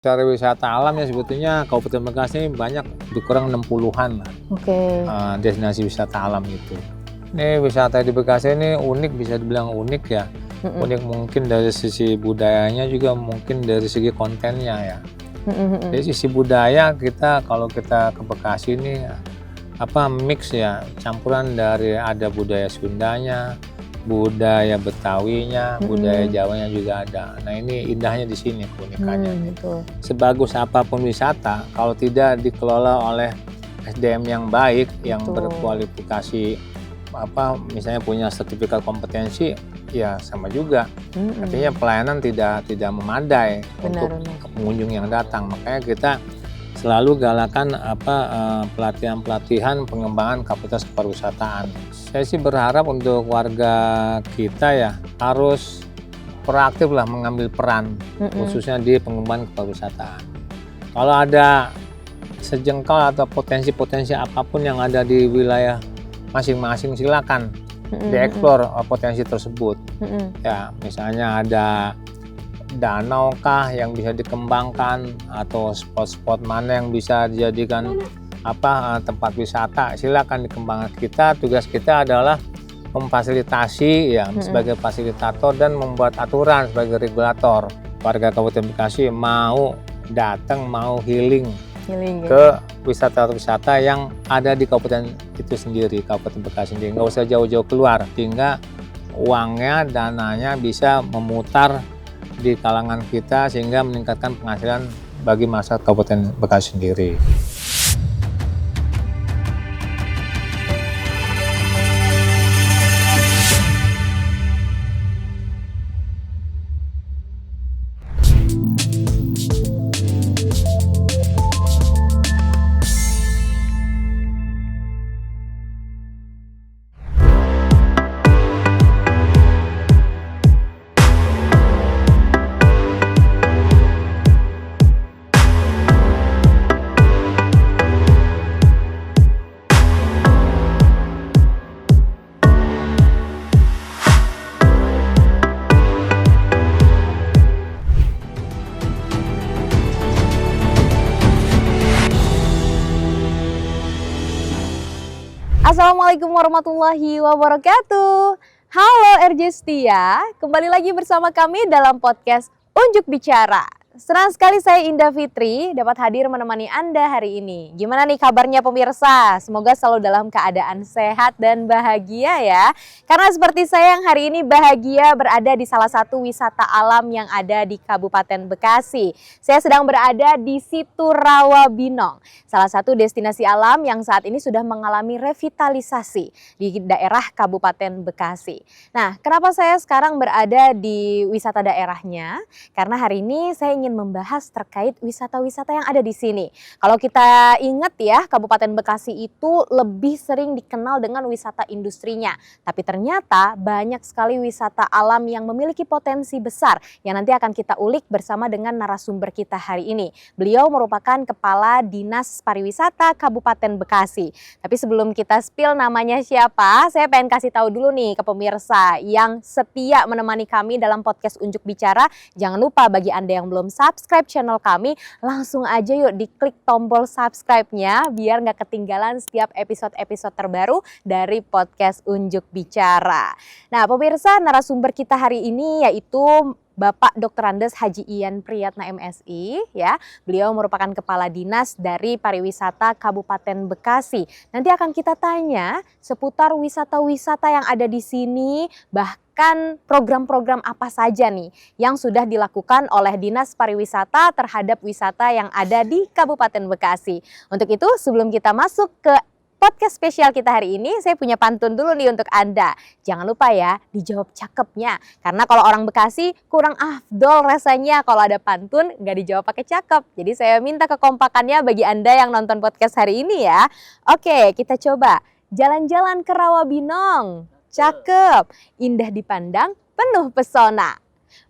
Cara wisata alam ya sebetulnya Kabupaten Bekasi ini banyak, lebih kurang 60-an lah. Oke. Destinasi wisata alam itu. Ini wisata di Bekasi ini unik, bisa dibilang unik ya. Unik mungkin dari sisi budayanya, juga mungkin dari segi kontennya ya. Dari sisi budaya, kalau kita ke Bekasi ini mix ya, campuran dari ada budaya Sundanya, budaya Betawinya, budaya Jawanya juga ada. Nah, ini indahnya di sini keunikannya. Betul. Sebagus apapun wisata, kalau tidak dikelola oleh SDM yang baik, yang berkualifikasi misalnya punya sertifikat kompetensi, ya sama juga. Artinya pelayanan tidak memadai untuk pengunjung yang datang. Makanya kita selalu galakan pelatihan-pelatihan pengembangan kapasitas kepariwisataan. Saya sih berharap untuk warga kita ya harus proaktif lah mengambil peran, khususnya di pengembangan kepariwisataan. Kalau ada sejengkal atau potensi-potensi apapun yang ada di wilayah masing-masing, silakan dieksplor potensi tersebut. Ya, misalnya ada danau kah yang bisa dikembangkan, atau spot-spot mana yang bisa dijadikan tempat wisata, silakan dikembangkan. Tugas kita adalah memfasilitasi ya, sebagai fasilitator dan membuat aturan sebagai regulator. Warga Kabupaten Bekasi mau datang, mau healing ke wisata-wisata yang ada di kabupaten itu sendiri, Kabupaten Bekasi sendiri. Nggak usah jauh-jauh keluar, sehingga uangnya, dananya bisa memutar di kalangan kita, sehingga meningkatkan penghasilan bagi masyarakat Kabupaten Bekasi sendiri. Assalamualaikum warahmatullahi wabarakatuh. Halo RJ Setia, kembali lagi bersama kami dalam podcast Unjuk Bicara. Senang sekali saya Indah Fitri dapat hadir menemani Anda hari ini. Gimana nih kabarnya pemirsa? Semoga selalu dalam keadaan sehat dan bahagia ya. Karena seperti saya yang hari ini bahagia berada di salah satu wisata alam yang ada di Kabupaten Bekasi. Saya sedang berada di situ Rawabinong, salah satu destinasi alam yang saat ini sudah mengalami revitalisasi di daerah Kabupaten Bekasi. Nah, kenapa saya sekarang berada di wisata daerahnya? Karena hari ini saya ingin membahas terkait wisata-wisata yang ada di sini. Kalau kita ingat ya, Kabupaten Bekasi itu lebih sering dikenal dengan wisata industrinya. Tapi ternyata banyak sekali wisata alam yang memiliki potensi besar yang nanti akan kita ulik bersama dengan narasumber kita hari ini. Beliau merupakan Kepala Dinas Pariwisata Kabupaten Bekasi. Tapi sebelum kita spill namanya siapa, saya pengen kasih tahu dulu nih ke pemirsa yang setia menemani kami dalam podcast Unjuk Bicara. Jangan lupa bagi Anda yang belum subscribe channel kami, langsung aja yuk diklik tombol subscribe-nya biar nggak ketinggalan setiap episode-episode terbaru dari podcast Unjuk Bicara. Nah, pemirsa, narasumber kita hari ini yaitu Bapak Dr. Andes Haji Ian Priyatna MSI ya. Beliau merupakan Kepala Dinas dari Pariwisata Kabupaten Bekasi. Nanti akan kita tanya seputar wisata-wisata yang ada di sini, bahkan program-program apa saja nih yang sudah dilakukan oleh Dinas Pariwisata terhadap wisata yang ada di Kabupaten Bekasi. Untuk itu, sebelum kita masuk ke podcast spesial kita hari ini, saya punya pantun dulu nih untuk Anda. Jangan lupa ya, dijawab cakepnya. Karena kalau orang Bekasi kurang afdol rasanya kalau ada pantun nggak dijawab pakai cakep. Jadi saya minta kekompakannya bagi Anda yang nonton podcast hari ini ya. Oke, kita coba. Jalan-jalan ke Rawabinong. Cakep, indah dipandang, penuh pesona.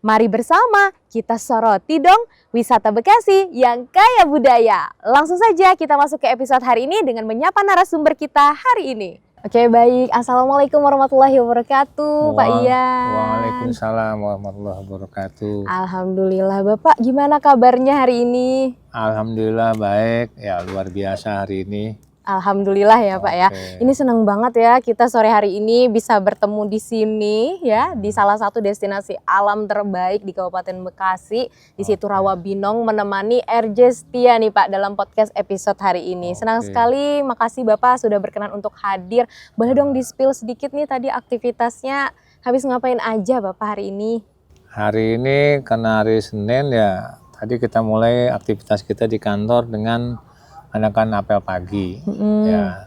Mari bersama kita soroti dong wisata Bekasi yang kaya budaya. Langsung saja kita masuk ke episode hari ini dengan menyapa narasumber kita hari ini. Oke, baik. Assalamualaikum warahmatullahi wabarakatuh, Pak Ian. Waalaikumsalam warahmatullahi wabarakatuh. Alhamdulillah, Bapak gimana kabarnya hari ini? Alhamdulillah baik, ya luar biasa hari ini. Alhamdulillah ya Pak ya. Oke. Ini senang banget ya kita sore hari ini bisa bertemu di sini ya, di salah satu destinasi alam terbaik di Kabupaten Bekasi, di situ Oke. Rawabinong, menemani RJ Setia nih Pak dalam podcast episode hari ini. Senang Oke. sekali, makasih Bapak sudah berkenan untuk hadir. Boleh dong di-spill sedikit nih tadi aktivitasnya habis ngapain aja Bapak hari ini? Hari ini karena hari Senin ya, tadi kita mulai aktivitas kita di kantor dengan adakan apel pagi. Ya,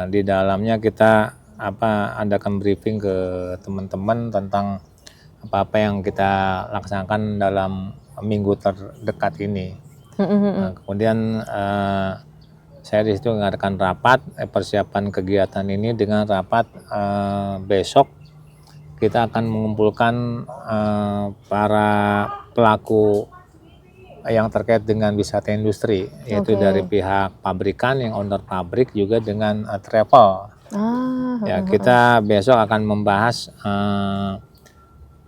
di dalamnya kita adakan briefing ke teman-teman tentang apa-apa yang kita laksanakan dalam minggu terdekat ini. Nah, kemudian saya di situ mengadakan rapat persiapan kegiatan ini dengan rapat besok kita akan mengumpulkan para pelaku yang terkait dengan wisata industri, yaitu Oke. dari pihak pabrikan yang owner pabrik juga dengan travel. Ya, kita besok akan membahas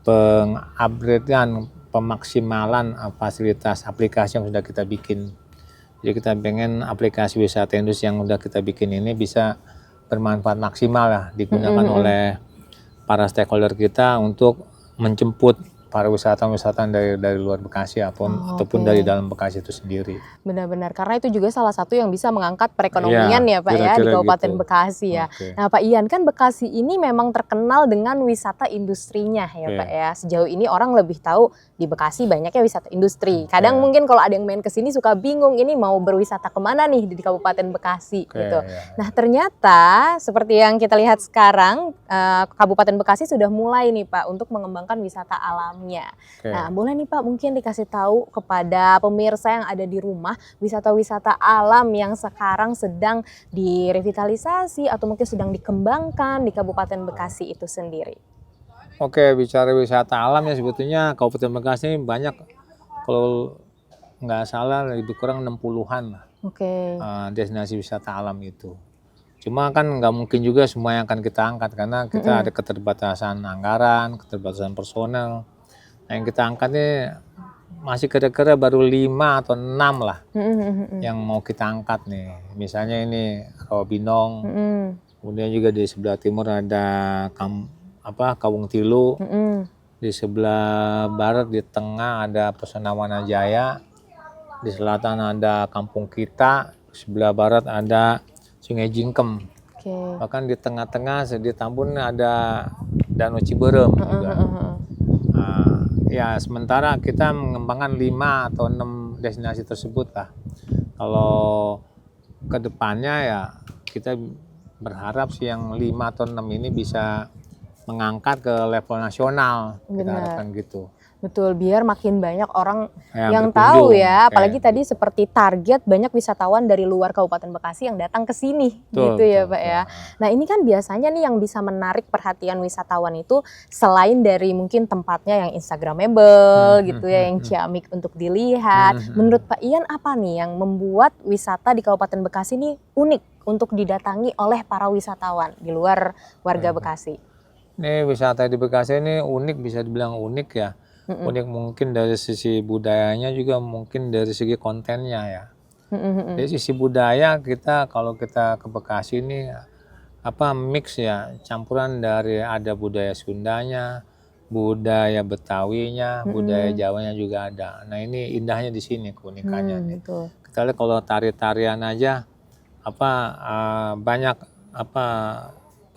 pengupgradean, pemaksimalan fasilitas aplikasi yang sudah kita bikin. Jadi kita pengen aplikasi wisata industri yang sudah kita bikin ini bisa bermanfaat maksimal lah digunakan oleh para stakeholder kita untuk menjemput para wisatawan dari luar Bekasi ataupun dari dalam Bekasi itu sendiri. Benar-benar, karena itu juga salah satu yang bisa mengangkat perekonomian ya Pak ya di kira-kira Kabupaten gitu. Bekasi ya. Oke. Nah Pak Ian, kan Bekasi ini memang terkenal dengan wisata industrinya ya Oke. Pak ya. Sejauh ini orang lebih tahu di Bekasi banyaknya wisata industri. Kadang Oke. mungkin kalau ada yang main ke sini suka bingung ini mau berwisata kemana nih di Kabupaten Bekasi Oke, gitu. ya. Nah ternyata seperti yang kita lihat sekarang Kabupaten Bekasi sudah mulai nih Pak untuk mengembangkan wisata alamnya. Oke. Nah, boleh nih Pak mungkin dikasih tahu kepada pemirsa yang ada di rumah wisata-wisata alam yang sekarang sedang direvitalisasi atau mungkin sedang dikembangkan di Kabupaten Bekasi itu sendiri. Oke, bicara wisata alam ya sebetulnya Kabupaten Bekasi ini banyak, kalau nggak salah lebih kurang 60-an lah Oke. destinasi wisata alam itu. Cuma kan nggak mungkin juga semua yang akan kita angkat karena kita ada keterbatasan anggaran, keterbatasan personel. Nah, yang kita angkat ini masih kira-kira baru 5 atau 6 lah yang mau kita angkat nih. Misalnya ini Rawabinong, kemudian juga di sebelah timur ada Kawung Tilu, di sebelah barat di tengah ada Pesona Wanajaya, di selatan ada Kampung Kita, di sebelah barat ada Sungai Jingkem. Oke. Bahkan di tengah-tengah di Tambun ada Danau Ciberem juga. Ya, sementara kita mengembangkan 5 atau 6 destinasi tersebut lah. Kalau ke depannya ya kita berharap sih yang 5 atau 6 ini bisa mengangkat ke level nasional. Kita Benar. harapkan gitu. Betul, biar makin banyak orang yang berkunjung. tahu ya, apalagi Oke. tadi seperti target banyak wisatawan dari luar Kabupaten Bekasi yang datang ke sini Betul, gitu ya betul, Pak ya. betul. Nah ini kan biasanya nih yang bisa menarik perhatian wisatawan itu selain dari mungkin tempatnya yang instagramable gitu ya, yang ciamik untuk dilihat. Menurut Pak Ian apa nih yang membuat wisata di Kabupaten Bekasi ini unik untuk didatangi oleh para wisatawan di luar warga Bekasi? Ini wisata di Bekasi ini unik, bisa dibilang unik ya. Unik mungkin dari sisi budayanya juga mungkin dari segi kontennya ya. Dari sisi budaya kalau kita ke Bekasi ini mix ya, campuran dari ada budaya Sundanya, budaya Betawinya, budaya Jawanya juga ada. Nah ini indahnya di sini keunikannya. Betul. Kita lihat kalau tari-tarian aja banyak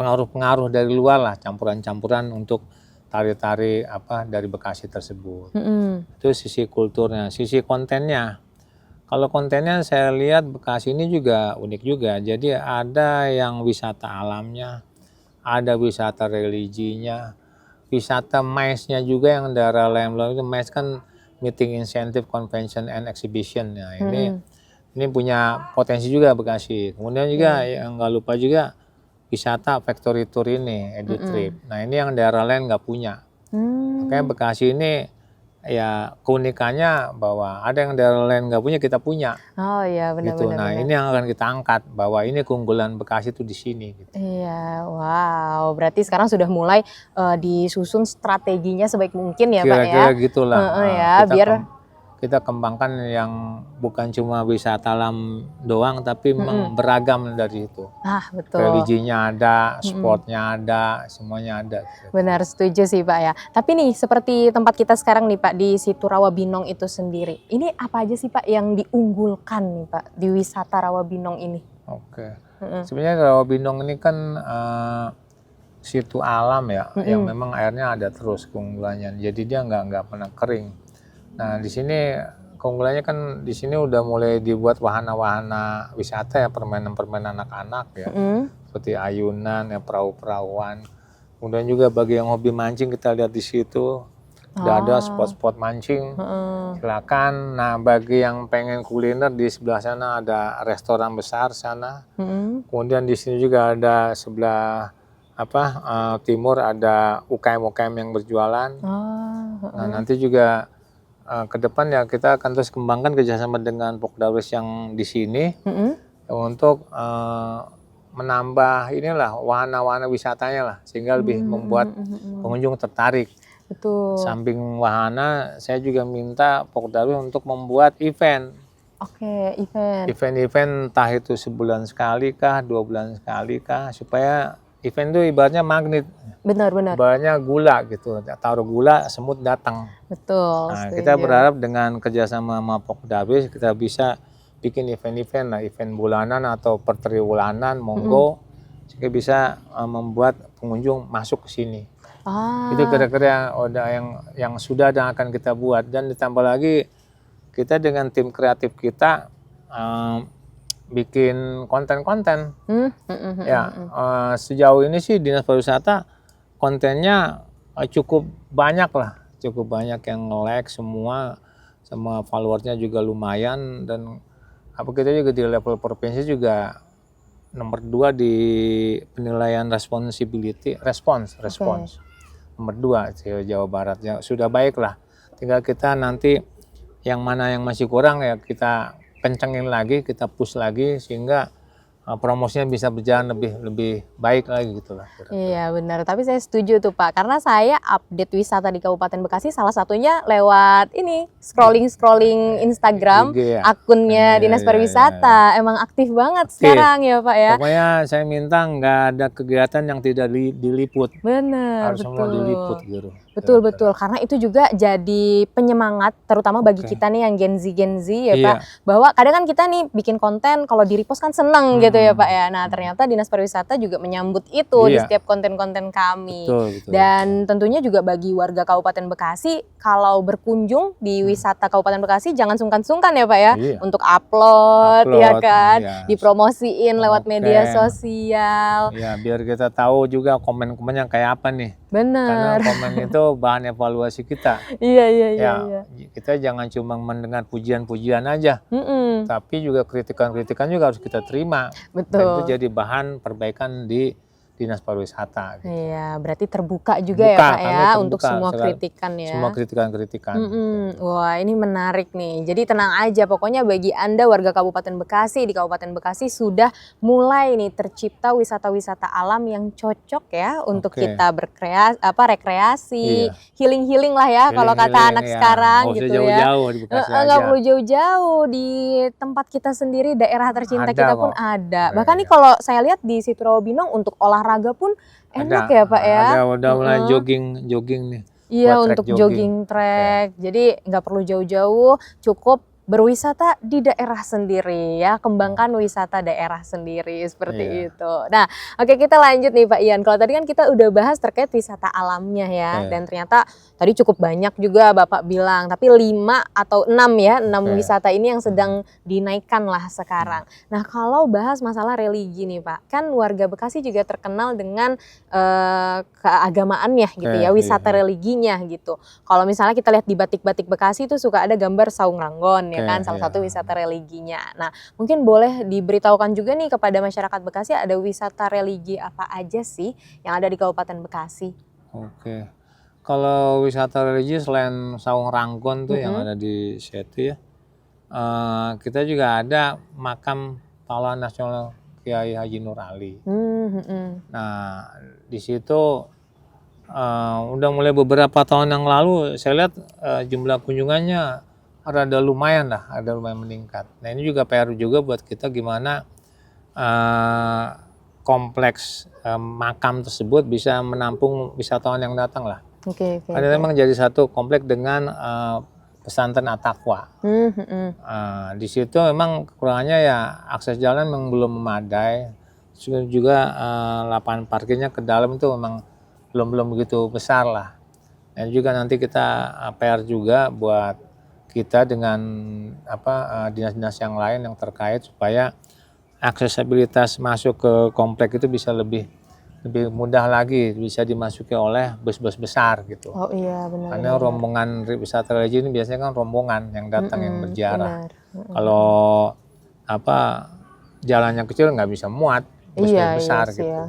pengaruh-pengaruh dari luar lah, campuran-campuran untuk tari-tari dari Bekasi tersebut. Itu sisi kulturnya. Sisi kontennya, kalau kontennya saya lihat Bekasi ini juga unik juga. Jadi ada yang wisata alamnya, ada wisata religinya, wisata MICE-nya juga yang daerah Lembang itu. MICE kan Meeting Incentive Convention and Exhibition. Nah, ini punya potensi juga Bekasi. Kemudian juga yang nggak lupa juga wisata factory tour ini, EduTrip. Nah ini yang daerah lain nggak punya. Makanya Bekasi ini ya keunikannya bahwa ada yang daerah lain nggak punya, kita punya Oh iya, benar gitu. benar Nah, benar. ini yang akan kita angkat bahwa ini keunggulan Bekasi itu di sini gitu. Iya, wow. Berarti sekarang sudah mulai disusun strateginya sebaik mungkin ya, Pak ya. Kira-kira gitulah, Heeh ya, kita biar kita kembangkan yang bukan cuma wisata alam doang, tapi memang mm-mm. beragam dari itu. Betul. Religinya ada, Mm-mm. sportnya ada, semuanya ada. Benar, setuju sih Pak ya. Tapi nih, seperti tempat kita sekarang nih Pak, di situ Rawabinong itu sendiri. Ini apa aja sih Pak yang diunggulkan nih Pak di wisata Rawabinong ini? Oke. Mm-mm. Sebenarnya Rawabinong ini kan situ alam ya, yang Mm-mm. memang airnya ada terus keunggulannya. Jadi dia nggak pernah kering. Nah, di sini keunggulannya kan di sini udah mulai dibuat wahana-wahana wisata ya, permainan-permainan anak-anak ya, Mm-mm. seperti ayunan ya, perahu-perahuan. Kemudian juga bagi yang hobi mancing, kita lihat di situ udah ada spot-spot mancing. Mm-mm. Silakan. Nah, bagi yang pengen kuliner, di sebelah sana ada restoran besar sana. Mm-mm. Kemudian di sini juga ada sebelah timur ada UKM-UKM yang berjualan. Nah, nanti juga ke depan ya kita akan terus kembangkan kerjasama dengan Pokdawes yang di sini Mm-mm. untuk menambah inilah wahana-wahana wisatanya lah, sehingga lebih membuat pengunjung tertarik. Betul. Samping wahana, saya juga minta Pokdawes untuk membuat event. Oke, event. Event-event entah itu sebulan sekali kah, 2 bulan sekali kah, supaya event itu ibaratnya magnet. Benar-benar. Ibaratnya gula gitu, taruh gula, semut datang. Betul. Nah, setuju. kita berharap dengan kerjasama sama Pokdawes kita bisa bikin event-event lah, event bulanan atau per triwulanan, monggo, sehingga bisa membuat pengunjung masuk ke sini. Itu kira-kira udah yang sudah dan akan kita buat, dan ditambah lagi kita dengan tim kreatif kita bikin konten-konten. Ya, sejauh ini sih Dinas Pariwisata kontennya cukup banyak lah, cukup banyak yang nge-like semua, sama followersnya juga lumayan, dan kita juga di level provinsi juga nomor 2 di penilaian respons. Nomor 2 Jawa Barat ya, sudah baik lah. Tinggal kita nanti yang mana yang masih kurang ya kita kencengin lagi, kita push lagi sehingga promosinya bisa berjalan lebih baik lagi gitu lah. Iya benar, tapi saya setuju tuh Pak, karena saya update wisata di Kabupaten Bekasi salah satunya lewat ini scrolling Instagram IG ya? Akunnya Dinas Pariwisata. Emang aktif banget sekarang ya Pak ya. Pokoknya saya minta nggak ada kegiatan yang tidak diliput. Benar, Harus betul. semua diliput gitu. Betul, karena itu juga jadi penyemangat terutama bagi kita nih yang Gen Z ya Pak, bahwa kadang kan kita nih bikin konten kalau di repost kan seneng gitu ya Pak ya. Nah ternyata Dinas Pariwisata juga menyambut itu di setiap konten-konten kami. Betul. Dan tentunya juga bagi warga Kabupaten Bekasi kalau berkunjung di wisata Kabupaten Bekasi jangan sungkan-sungkan ya Pak ya, untuk upload ya kan, dipromosiin lewat media sosial. Ya biar kita tahu juga komen-komennya kayak apa nih. Benar. Karena komen itu bahan evaluasi kita. Iya. Kita jangan cuma mendengar pujian-pujian aja, tapi juga kritikan-kritikan juga harus kita terima. Betul. Dan itu jadi bahan perbaikan di Dinas Pariwisata. Gitu. Iya, berarti terbuka juga ya Pak ya untuk semua kritikan ya. Semua kritikan-kritikan. Wah ini menarik nih. Jadi tenang aja, pokoknya bagi Anda warga Kabupaten Bekasi, di Kabupaten Bekasi sudah mulai nih tercipta wisata-wisata alam yang cocok ya untuk kita rekreasi, healing lah ya kalau kata anak sekarang gitu ya. Nggak perlu jauh-jauh, di tempat kita sendiri, daerah tercinta kita pun ada. Bahkan nih kalau saya lihat di situ Rawabinong untuk olahraga pun enak ya Pak ya. Udah mulai jogging nih. Iya untuk jogging track. Jadi nggak perlu jauh-jauh, cukup berwisata di daerah sendiri ya, kembangkan wisata daerah sendiri seperti itu. Nah, oke kita lanjut nih Pak Ian. Kalau tadi kan kita udah bahas terkait wisata alamnya ya, dan ternyata tadi cukup banyak juga Bapak bilang, tapi 5 atau 6 ya, 6 wisata ini yang sedang dinaikkan lah sekarang. Nah, kalau bahas masalah religi nih Pak, kan warga Bekasi juga terkenal dengan keagamaannya gitu ya, wisata religinya gitu. Kalau misalnya kita lihat di batik-batik Bekasi itu suka ada gambar saung ranggon ya kan, salah satu wisata religinya. Nah, mungkin boleh diberitahukan juga nih kepada masyarakat Bekasi ada wisata religi apa aja sih yang ada di Kabupaten Bekasi? Oke. Kalau wisata religi selain Saung Ranggon tuh yang ada di situ ya, kita juga ada makam pahlawan nasional Kiai Haji Nur Ali. Nah, di situ udah mulai beberapa tahun yang lalu saya lihat jumlah kunjungannya ada lumayan meningkat. Nah, ini juga PR juga buat kita gimana kompleks makam tersebut bisa menampung wisatawan yang datang lah. Ada memang jadi satu kompleks dengan pesantren At-Taqwa. Di situ memang kekurangannya ya akses jalan memang belum memadai. Juga lapangan parkirnya ke dalam itu memang belum begitu besar lah. Dan juga nanti kita PR juga buat kita dengan dinas-dinas yang lain yang terkait supaya aksesibilitas masuk ke komplek itu bisa lebih mudah lagi, bisa dimasuki oleh bus-bus besar gitu. Oh iya, benar. Karena rombongan wisata religi ini biasanya kan rombongan yang datang yang berziarah. Kalau jalannya kecil nggak bisa muat, bus besar gitu. Ya.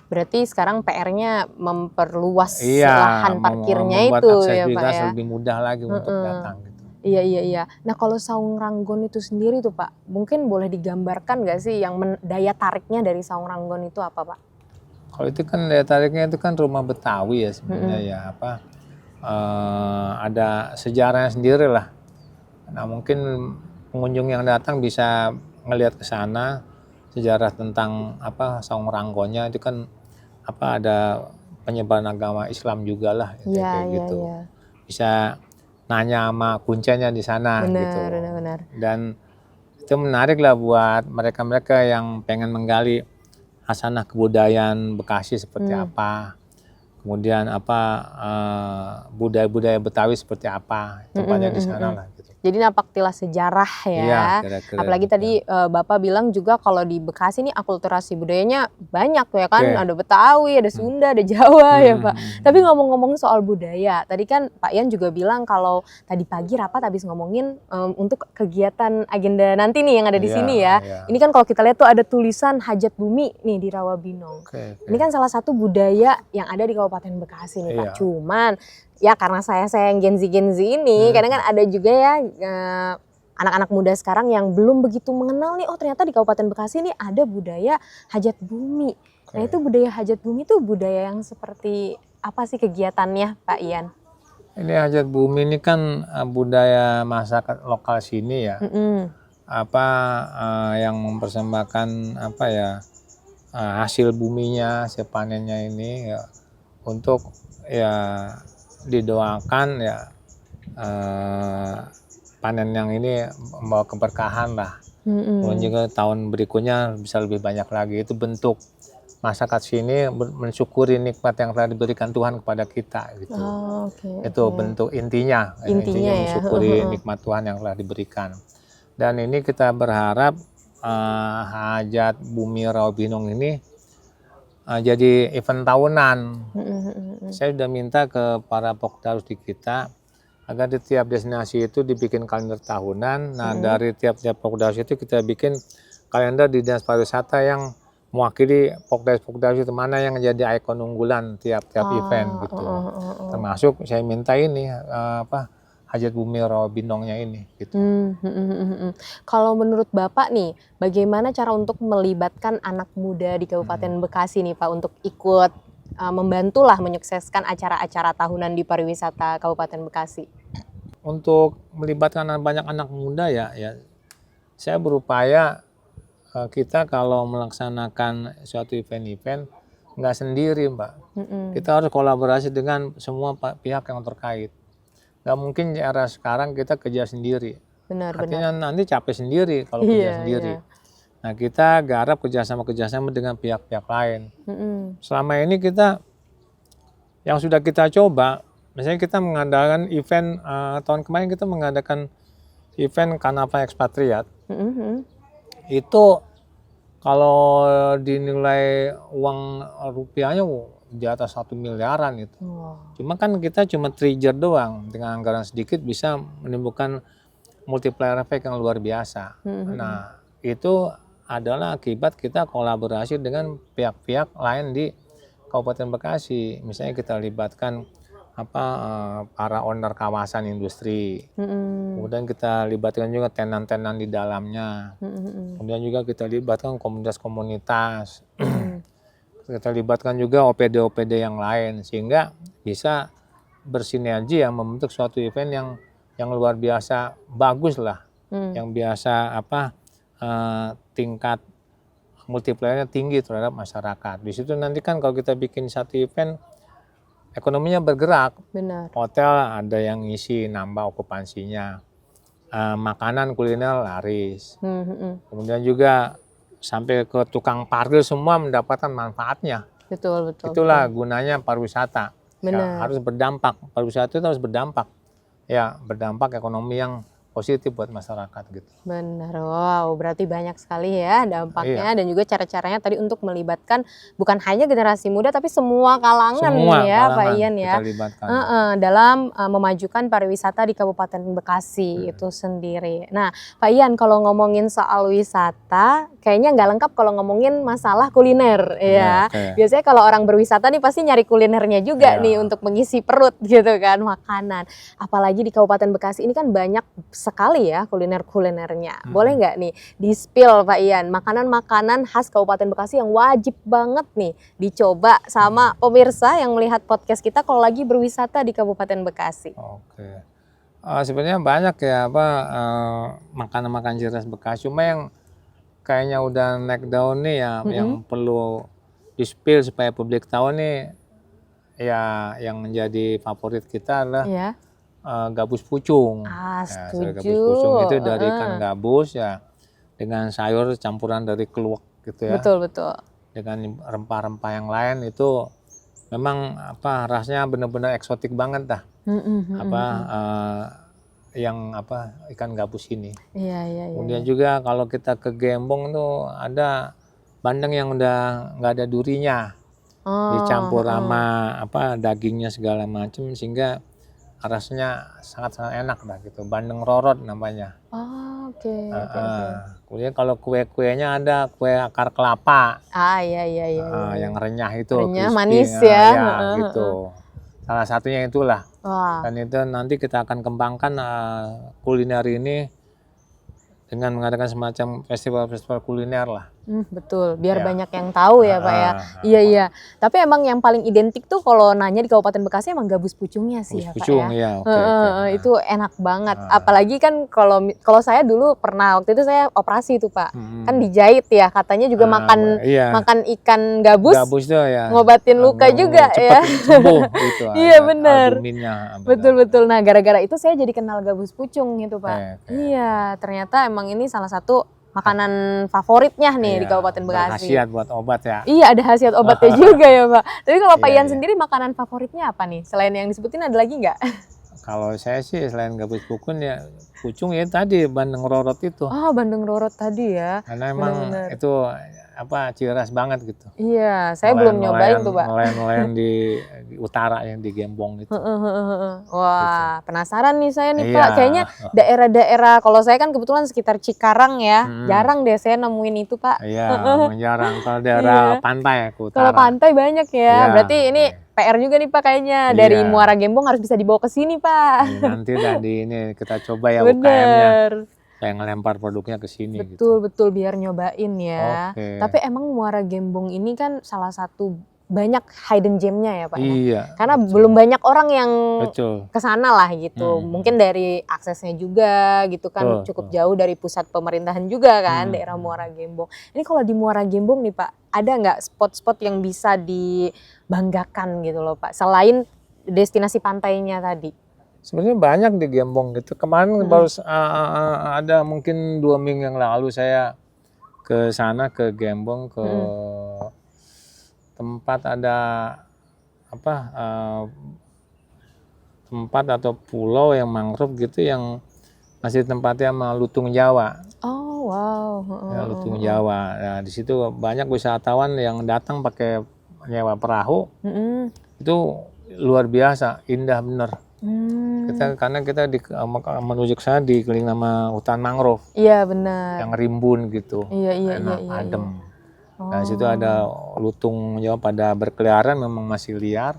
Berarti sekarang PR-nya memperluas lahan parkirnya itu ya Pak ya. Lebih mudah lagi untuk datang gitu. Iya. Nah kalau Saung Ranggon itu sendiri tuh Pak, mungkin boleh digambarkan nggak sih yang daya tariknya dari Saung Ranggon itu apa Pak? Kalau itu kan daya tariknya itu kan rumah Betawi ya sebenarnya ya ada sejarahnya sendiri lah. Nah mungkin pengunjung yang datang bisa ngelihat ke sana sejarah tentang Saung Ranggonnya itu kan ada penyebaran agama Islam juga lah kayak gitu. Bisa nanya sama kuncinya di sana gitu. Benar. Dan itu menarik lah buat mereka-mereka yang pengen menggali hasanah kebudayaan Bekasi seperti apa, kemudian budaya-budaya Betawi seperti apa, tempatnya di sana lah gitu. Jadi napaktilas sejarah ya. Iya, kira-kira. Apalagi tadi Bapak bilang juga kalau di Bekasi ini akulturasi budayanya banyak ya kan. Ada Betawi, ada Sunda, ada Jawa ya Pak. Tapi ngomong-ngomong soal budaya, tadi kan Pak Ian juga bilang kalau tadi pagi rapat habis ngomongin untuk kegiatan agenda nanti nih yang ada di sini ya. Ini kan kalau kita lihat tuh ada tulisan Hajat Bumi nih di Rawabinong. Ini kan salah satu budaya yang ada di Kabupaten Bekasi nih Pak. Cuman ya karena saya yang Gen Z ini kadang kan ada juga ya anak-anak muda sekarang yang belum begitu mengenal nih, oh ternyata di Kabupaten Bekasi ini ada budaya Hajat Bumi. Nah itu budaya Hajat Bumi itu budaya yang seperti apa sih kegiatannya Pak Ian? Ini Hajat Bumi ini kan budaya masyarakat lokal sini ya. Yang mempersembahkan hasil buminya, hasil panennya ini ya untuk ya didoakan ya panen yang ini membawa keberkahan lah. Kemudian juga tahun berikutnya bisa lebih banyak lagi. Itu bentuk masyarakat sini mensyukuri nikmat yang telah diberikan Tuhan kepada kita gitu. Itu bentuk intinya mensyukuri nikmat Tuhan yang telah diberikan. Dan ini kita berharap Hajat Bumi Rawabinong ini jadi event tahunan. Saya sudah minta ke para Pokdarus di kita agar di tiap destinasi itu dibikin kalender tahunan. Nah dari tiap-tiap Pokdarus itu kita bikin kalender di dinas pariwisata yang mewakili Pokdarus itu mana yang jadi ikon unggulan tiap-tiap event gitu. Termasuk saya minta ini Hajat Bumi Rawabinongnya ini gitu. Kalau menurut Bapak nih, bagaimana cara untuk melibatkan anak muda di Kabupaten Bekasi nih Pak untuk ikut membantulah menyukseskan acara-acara tahunan di pariwisata Kabupaten Bekasi? Untuk melibatkan banyak anak muda ya saya berupaya kita kalau melaksanakan suatu event-event nggak sendiri Mbak. Kita harus kolaborasi dengan semua pihak yang terkait. Nggak mungkin di era sekarang kita kerja sendiri. Artinya nanti capek sendiri kalau kerja sendiri. Nah kita garap kerjasama dengan pihak-pihak lain. Selama ini kita yang sudah kita coba, misalnya kita mengadakan event tahun kemarin kita mengadakan event Karnaval Ekspatriat. Itu kalau dinilai uang rupiahnya di atas 1 miliaran itu. Cuma kan kita cuma trigger doang, dengan anggaran sedikit bisa menimbulkan multiplier effect yang luar biasa. Nah itu adalah akibat kita kolaborasi dengan pihak-pihak lain di Kabupaten Bekasi. Misalnya kita libatkan para owner kawasan industri. Mm-mm. Kemudian kita libatkan juga tenan-tenan di dalamnya. Mm-mm. Kemudian juga kita libatkan komunitas-komunitas. Mm. Kita libatkan juga OPD-OPD yang lain sehingga bisa bersinergi ya membentuk suatu event yang luar biasa bagus lah, yang biasa tingkat multipliernya tinggi terhadap masyarakat. Di situ nanti kan kalau kita bikin satu event ekonominya bergerak. Benar. Hotel ada yang ngisi nambah okupansinya, makanan kuliner laris. Kemudian juga sampai ke tukang parkir semua mendapatkan manfaatnya. Betul. Itulah gunanya pariwisata. Ya, Benar. harus berdampak. Pariwisata itu harus berdampak. Ya, berdampak ekonomi yang positif buat masyarakat gitu. Benar, wow, berarti banyak sekali ya dampaknya Iya. dan juga cara-caranya tadi untuk melibatkan bukan hanya generasi muda tapi semua kalangan Semua nih ya Pak kalangan Ian ya. kita libatkan. Dalam memajukan pariwisata di Kabupaten Bekasi itu sendiri. Nah Pak Ian, kalau ngomongin soal wisata kayaknya nggak lengkap kalau ngomongin masalah kuliner ya. Oke. Biasanya kalau orang berwisata nih pasti nyari kulinernya juga Iya. nih untuk mengisi perut gitu kan, makanan. Apalagi di Kabupaten Bekasi ini kan banyak sekali ya kuliner-kulinernya. Boleh nggak nih di-spill Pak Ian, makanan-makanan khas Kabupaten Bekasi yang wajib banget nih dicoba sama pemirsa yang melihat podcast kita kalau lagi berwisata di Kabupaten Bekasi. Oke. Sebenarnya banyak ya makanan-makanan ciri khas Bekasi. Cuma yang kayaknya udah naik daun nih ya, yang perlu di-spill supaya publik tahu nih ya, yang menjadi favorit kita adalah Iya. gabus pucung. Ah, Ya, setuju. gabus pucung itu dari ikan gabus ya dengan sayur campuran dari keluak gitu ya. Betul. Dengan rempah-rempah yang lain itu memang rasanya benar-benar eksotik banget dah. Ikan gabus ini. Iya. Kemudian juga kalau kita ke Gembong tuh ada bandeng yang udah nggak ada durinya, dicampur sama dagingnya segala macam sehingga rasanya sangat-sangat enak dah gitu. Bandeng rorot namanya. Oke. Kemudian kalau kue-kuenya ada kue akar kelapa. Iya. Yang renyah itu. Renyah, crispy. manis ya. Gitu. Salah satunya itulah. Wah. Dan itu nanti kita akan kembangkan kuliner ini dengan mengadakan semacam festival-festival kuliner lah. Betul, biar Ya. banyak yang tahu ya Pak ya. Iya. Tapi emang yang paling identik tuh kalau nanya di Kabupaten Bekasi emang gabus pucungnya sih Gabus ya Pak pucung, ya. ya. Oke. Itu enak banget. Apalagi kan kalau saya dulu pernah waktu itu saya operasi tuh Pak. Kan dijahit ya, katanya juga makan ikan gabus. Gabus tuh ya. Ngobatin luka juga cepet ya. sembuh gitu. Iya, benar. Albuminnya. Betul. Nah, gara-gara itu saya jadi kenal gabus pucung gitu Pak. Oke. Iya, ternyata emang ini salah satu makanan favoritnya nih di Iya, Kabupaten Bekasi. berkhasiat buat obat ya. Iya, ada khasiat obatnya juga ya Pak. Tapi kalau Pak Iya, Ian iya. sendiri makanan favoritnya apa nih? Selain yang disebutin ada lagi nggak? Kalau saya sih selain gabus pucung ya tadi bandeng rorot itu. Bandeng rorot tadi ya. Karena emang Benar-benar. itu ciri khas banget gitu. Iya, saya belum nyobain tuh Pak. Nelayan di utara yang di Gembong itu. Wah, penasaran nih saya nih Iya. Pak. Kayaknya daerah-daerah, kalau saya kan kebetulan sekitar Cikarang ya. Jarang deh saya nemuin itu Pak. Iya, memang jarang kalau daerah pantai ke utara. Kalau pantai banyak ya. Iya, Berarti ini PR juga nih Pak kayaknya. Dari Iya. Muara Gembong harus bisa dibawa ke sini Pak. Nanti dah ini kita coba ya UKM-nya. Bener. Kayak ngelempar produknya ke sini gitu. Betul biar nyobain ya. Oke. Tapi emang Muara Gembong ini kan salah satu banyak hidden gem-nya ya Pak ya. Iya. Karena belum banyak orang yang Betul. kesana lah gitu. Mungkin dari aksesnya juga gitu kan Betul, cukup jauh dari pusat pemerintahan juga kan daerah Muara Gembong. Ini kalau di Muara Gembong nih Pak, ada nggak spot-spot yang bisa dibanggakan gitu loh Pak, selain destinasi pantainya tadi? Sebenarnya banyak di Gembong gitu. Kemarin baru ada mungkin 2 minggu yang lalu saya ke sana ke Gembong ke tempat ada tempat atau pulau yang mangrove gitu yang masih tempatnya sama lutung Jawa. Oh wow. Ya, lutung Jawa. Nah, di situ banyak wisatawan yang datang pakai nyewa perahu. Itu luar biasa, indah bener. Karena kita menuju ke sana dikelilingi sama hutan mangrove. Iya benar. Yang rimbun gitu. Iya. Enak, adem. Nah, di situ ada lutung Jawa pada berkeliaran, memang masih liar.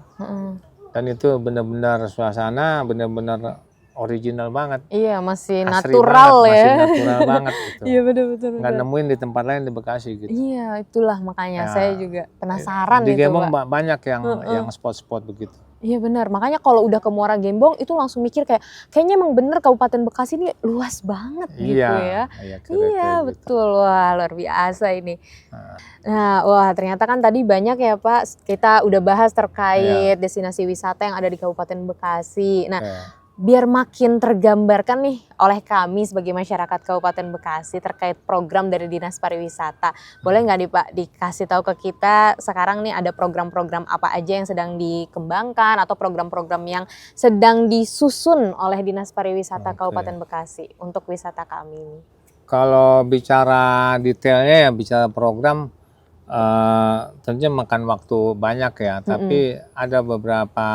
Dan itu benar-benar suasana benar-benar original banget, Iya, masih asri natural banget, masih ya. natural banget gitu. Iya, betul-betul. Nggak nemuin di tempat lain di Bekasi gitu. Iya, itulah makanya Ya, saya juga penasaran di itu, Gembong Pak. banyak Heeh. yang spot-spot begitu. Iya benar, makanya kalau udah ke Muara Gembong itu langsung mikir kayaknya emang bener Kabupaten Bekasi ini luas banget gitu Iya, ya. iya Iya kira-kira gitu. betul, wah luar biasa ini. Nah, Nah, wah ternyata kan tadi banyak ya Pak, kita udah bahas iya, terkait destinasi wisata yang ada di Kabupaten Bekasi. Nah, iya. biar makin tergambarkan nih oleh kami sebagai masyarakat Kabupaten Bekasi terkait program dari Dinas Pariwisata. Boleh nggak nih Pak dikasih tahu ke kita sekarang nih ada program-program apa aja yang sedang dikembangkan atau program-program yang sedang disusun oleh Dinas Pariwisata Kabupaten Oke. Bekasi untuk wisata kami ini. Kalau bicara detailnya ya bicara program, tentunya makan waktu banyak ya, Mm-mm. tapi ada beberapa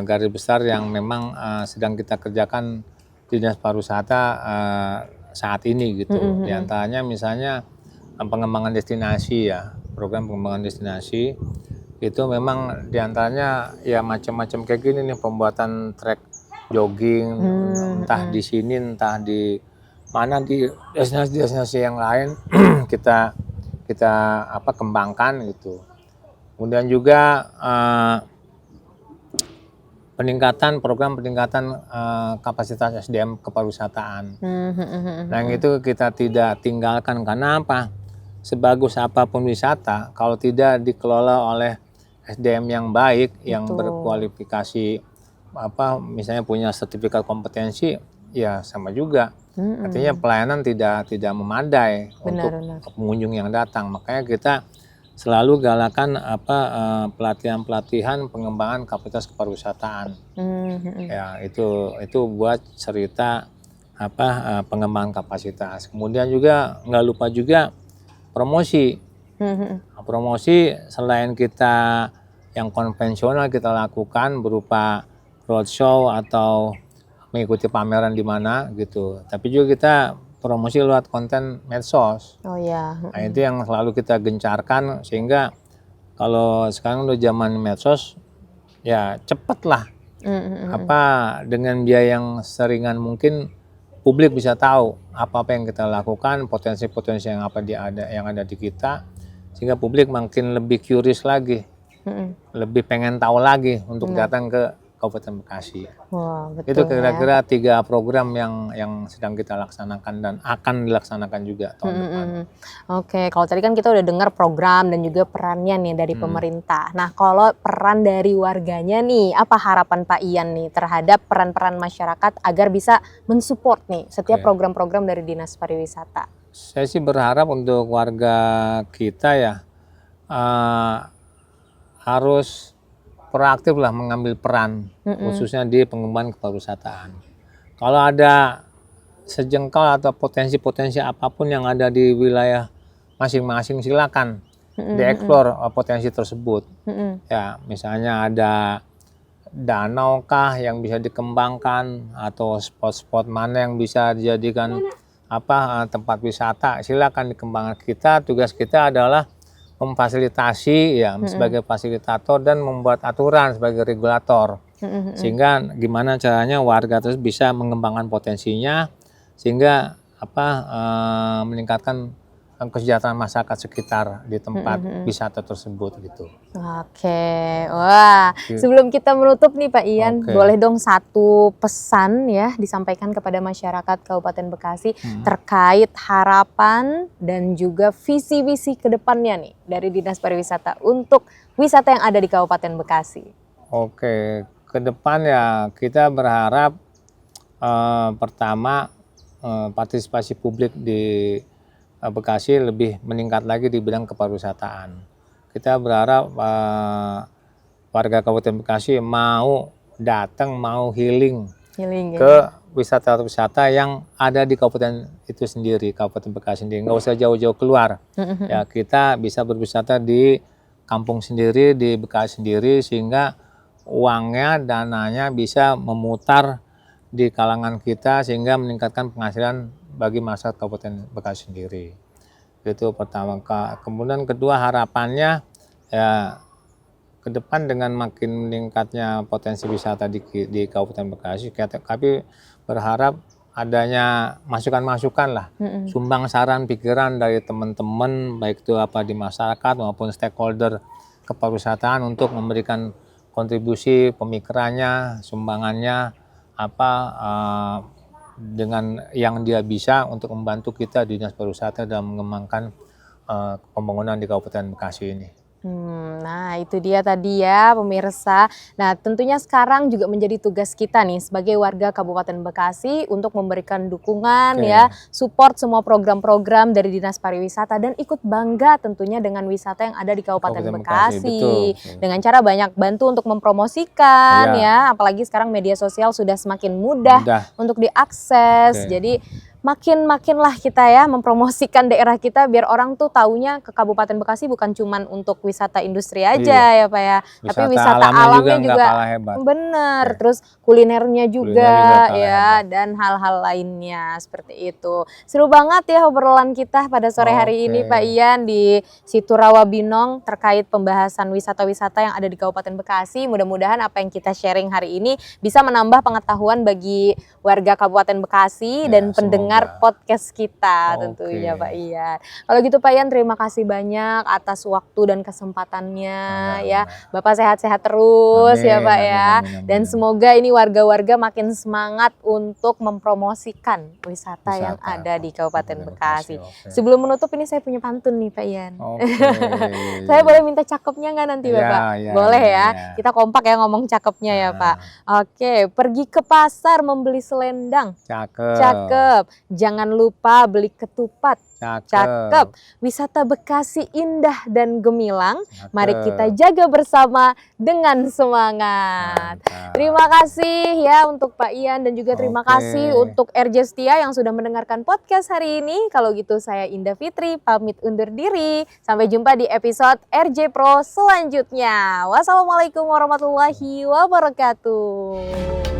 garis besar yang memang sedang kita kerjakan di Dinas Pariwisata saat ini gitu. Di Mm-mm. antaranya misalnya pengembangan destinasi ya, program pengembangan destinasi itu memang di antaranya ya macam-macam kayak gini nih, pembuatan trek jogging entah di sini entah di mana di destinasi-destinasi yang lain kita kita kembangkan gitu. Kemudian juga program peningkatan kapasitas SDM kepariwisataan. Nah, yang itu kita tidak tinggalkan karena apa? Sebagus apapun wisata, kalau tidak dikelola oleh SDM yang baik, yang Betul. berkualifikasi misalnya punya sertifikat kompetensi, ya sama juga. Artinya pelayanan tidak memadai untuk Benar-benar. pengunjung yang datang. Makanya kita selalu galakan pelatihan-pelatihan pengembangan kapasitas kepariwisataan. Ya, itu buat cerita pengembangan kapasitas. Kemudian juga nggak lupa juga promosi. Nah, promosi selain kita yang konvensional kita lakukan berupa roadshow atau mengikuti pameran di mana gitu. Tapi juga kita promosi lewat konten medsos. Oh ya. Nah, itu yang selalu kita gencarkan sehingga kalau sekarang udah zaman medsos ya cepet lah dengan biaya yang seringan mungkin publik bisa tahu apa yang kita lakukan, potensi-potensi yang ada di kita, sehingga publik makin lebih curious lagi, lebih pengen tahu lagi untuk datang ke Kabupaten Bekasi. Wah, Itu betul ya. kira-kira 3 program yang sedang kita laksanakan dan akan dilaksanakan juga tahun depan. Oke, kalau tadi kan kita udah dengar program dan juga perannya nih dari pemerintah. Nah, kalau peran dari warganya nih, apa harapan Pak Ian nih terhadap peran-peran masyarakat agar bisa mensupport nih setiap Oke. program-program dari Dinas Pariwisata? Saya sih berharap untuk warga kita ya harus proaktif lah mengambil peran, khususnya di pengembangan kepariwisataan. Kalau ada sejengkal atau potensi-potensi apapun yang ada di wilayah masing-masing, silakan dieksplor potensi tersebut. Ya, misalnya ada danau kah yang bisa dikembangkan atau spot-spot mana yang bisa dijadikan tempat wisata, silakan dikembangkan. Tugas kita adalah memfasilitasi ya sebagai fasilitator dan membuat aturan sebagai regulator. Sehingga gimana caranya warga terus bisa mengembangkan potensinya sehingga meningkatkan kesejahteraan masyarakat sekitar di tempat wisata tersebut gitu. Oke, wah sebelum kita menutup nih Pak Ian, Oke. boleh dong satu pesan ya disampaikan kepada masyarakat Kabupaten Bekasi terkait harapan dan juga visi-visi ke depannya nih dari Dinas Pariwisata untuk wisata yang ada di Kabupaten Bekasi. Oke, ke depan ya kita berharap pertama partisipasi publik di Bekasi lebih meningkat lagi di bidang kepariwisataan. Kita berharap warga Kabupaten Bekasi mau datang, mau healing ke wisata-wisata yang ada di kabupaten itu sendiri, Kabupaten Bekasi sendiri. Nggak usah jauh-jauh keluar. Ya, kita bisa berwisata di kampung sendiri, di Bekasi sendiri, sehingga uangnya, dananya bisa memutar di kalangan kita sehingga meningkatkan penghasilan bagi masyarakat Kabupaten Bekasi sendiri. Itu pertama. Kemudian kedua harapannya ya ke ke depan dengan makin meningkatnya potensi wisata di Kabupaten Bekasi, kami berharap adanya masukan-masukan lah, sumbang saran pikiran dari teman-teman baik itu di masyarakat maupun stakeholder kepariwisataan untuk memberikan kontribusi pemikirannya, sumbangannya dengan yang dia bisa untuk membantu kita di Dinas Pariwisata dalam mengembangkan pembangunan di Kabupaten Bekasi ini. Nah itu dia tadi ya pemirsa. Nah tentunya sekarang juga menjadi tugas kita nih sebagai warga Kabupaten Bekasi untuk memberikan dukungan ya, support semua program-program dari Dinas Pariwisata dan ikut bangga tentunya dengan wisata yang ada di Kabupaten Bekasi. Dengan cara banyak bantu untuk mempromosikan ya, apalagi sekarang media sosial sudah semakin mudah untuk diakses. Jadi makin-makin lah kita ya mempromosikan daerah kita biar orang tuh taunya ke Kabupaten Bekasi bukan cuman untuk wisata industri aja ya Pak ya, tapi wisata alamnya juga bener, terus kulinernya juga ya dan hal-hal lainnya seperti itu. Seru banget ya obrolan kita pada sore hari ini Pak Ian di Situ Rawabinong terkait pembahasan wisata-wisata yang ada di Kabupaten Bekasi. Mudah-mudahan apa yang kita sharing hari ini bisa menambah pengetahuan bagi warga Kabupaten Bekasi dan pendengar podcast kita tentunya Pak Ian. Kalau gitu Pak Ian terima kasih banyak atas waktu dan kesempatannya ya. Bapak sehat-sehat terus ya Pak ya. Dan semoga ini warga-warga makin semangat untuk mempromosikan wisata yang ada di Kabupaten Bekasi. Sebelum menutup ini saya punya pantun nih Pak Ian. Saya boleh minta cakepnya nggak nanti Bapak? Boleh ya. Kita kompak ya ngomong cakepnya ya Pak. Oke, pergi ke pasar membeli selendang. Cakep. Jangan lupa beli ketupat. Cakep. Wisata Bekasi indah dan gemilang. Mari kita jaga bersama dengan semangat. Terima kasih ya untuk Pak Ian dan juga terima kasih untuk RJ Setia yang sudah mendengarkan podcast hari ini. Kalau gitu saya Indah Fitri pamit undur diri. Sampai jumpa di episode RJ Pro selanjutnya. Wassalamualaikum warahmatullahi wabarakatuh.